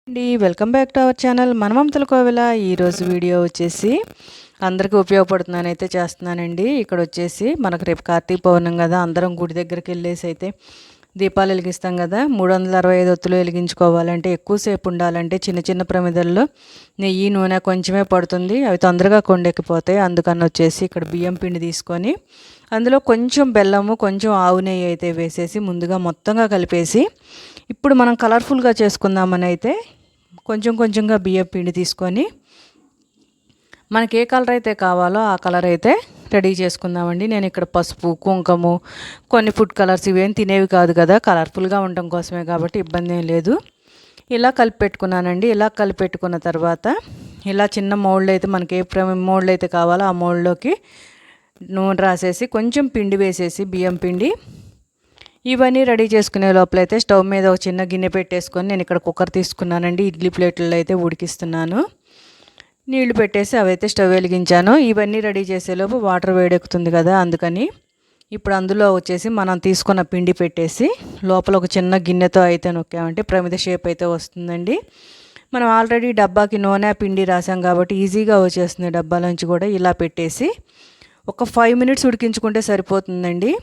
అండి welcome back to our channel మనమమతల కోవెల. ఈరోజు వీడియో వచ్చేసి అందరికీ ఉపయోగపడుతుందని చేస్తున్నానండి. ఇక్కడ వచ్చేసి మనకు రేపు కార్తీక పౌర్ణమి కదా, అందరం గుడి దగ్గరికి వెళ్ళేసి అయితే దీపాలు వెలిగిస్తాం కదా. 365 ఒత్తులు వెలిగించుకోవాలంటే ఎక్కువసేపు ఉండాలంటే చిన్న చిన్న ప్రమిదల్లో నెయ్యి నూనె కొంచెమే పడుతుంది, అవి తొందరగా కొండెక్కిపోతాయి. అందుకని వచ్చేసి ఇక్కడ బియ్యం పిండి తీసుకొని అందులో కొంచెం బెల్లము కొంచెం ఆవు నెయ్యి అయితే వేసేసి ముందుగా మొత్తంగా కలిపేసి ఇప్పుడు మనం కలర్ఫుల్గా చేసుకుందామని అయితే కొంచెం కొంచెంగా బియ్యం పిండి తీసుకొని మనకి ఏ కలర్ అయితే కావాలో ఆ కలర్ అయితే రెడీ చేసుకుందామండి. నేను ఇక్కడ పసుపు కుంకుమ కొన్ని ఫుడ్ కలర్స్ ఇవేం తినేవి కాదు కదా, కలర్ఫుల్గా ఉండటం కోసమే కాబట్టి ఇబ్బంది ఏం లేదు. ఇలా కలిపి పెట్టుకున్నానండి. ఇలా కలిపి పెట్టుకున్న తర్వాత ఇలా చిన్న మౌల్డ్ అయితే మనకి ఏ మౌల్డ్ అయితే కావాలో ఆ మౌల్డ్లోకి నూనె రాసేసి కొంచెం పిండి వేసేసి బియ్యం పిండి ఇవన్నీ రెడీ చేసుకునే లోపలైతే స్టవ్ మీద ఒక చిన్న గిన్నె పెట్టేసుకొని నేను ఇక్కడ కుక్కర్ తీసుకున్నానండి. ఇడ్లీ ప్లేట్లలో అయితే ఉడికిస్తున్నాను. నీళ్లు పెట్టేసి అవైతే స్టవ్ వెలిగించాను. ఇవన్నీ రెడీ చేసేలోపు వాటర్ వేడెక్కుతుంది కదా, అందుకని ఇప్పుడు అందులో వచ్చేసి మనం తీసుకున్న పిండి పెట్టేసి లోపల ఒక చిన్న గిన్నెతో అయితే నొక్కామంటే ప్రమిద షేప్ అయితే వస్తుందండి. మనం ఆల్రెడీ డబ్బాకి నూనె పిండి రాసాం కాబట్టి ఈజీగా వచ్చేస్తుంది. డబ్బాలోంచి కూడా ఇలా పెట్టేసి ఒక 5 మినిట్స్ ఉడికించుకుంటే సరిపోతుందండి.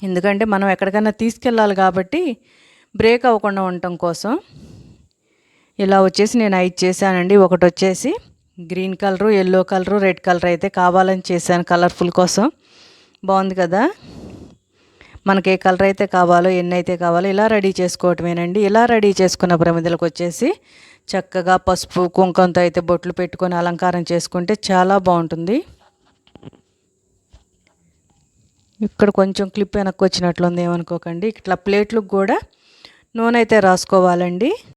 ఎందుకంటే మనం ఎక్కడికైనా తీసుకెళ్ళాలి కాబట్టి బ్రేక్ అవ్వకుండా ఉండటం కోసం. ఇలా వచ్చేసి నేను 5 చేశానండి. ఒకటి వచ్చేసి green colour, yellow colour, red colour అయితే కావాలని చేశాను, కలర్ఫుల్ కోసం. బాగుంది కదా. మనకి ఏ కలర్ అయితే కావాలో ఎన్ని అయితే కావాలో ఇలా రెడీ చేసుకోవటమేనండి. ఇలా రెడీ చేసుకున్న ప్రమిదలకు వచ్చేసి చక్కగా పసుపు కుంకంతో అయితే బొట్లు పెట్టుకొని అలంకారం చేసుకుంటే చాలా బాగుంటుంది. ఇక్కడ కొంచెం క్లిప్ వెనక్కి వచ్చినట్లుంది, ఏమనుకోకండి. ఇట్లా ప్లేట్లకు కూడా నూనె అయితే రాసుకోవాలండి.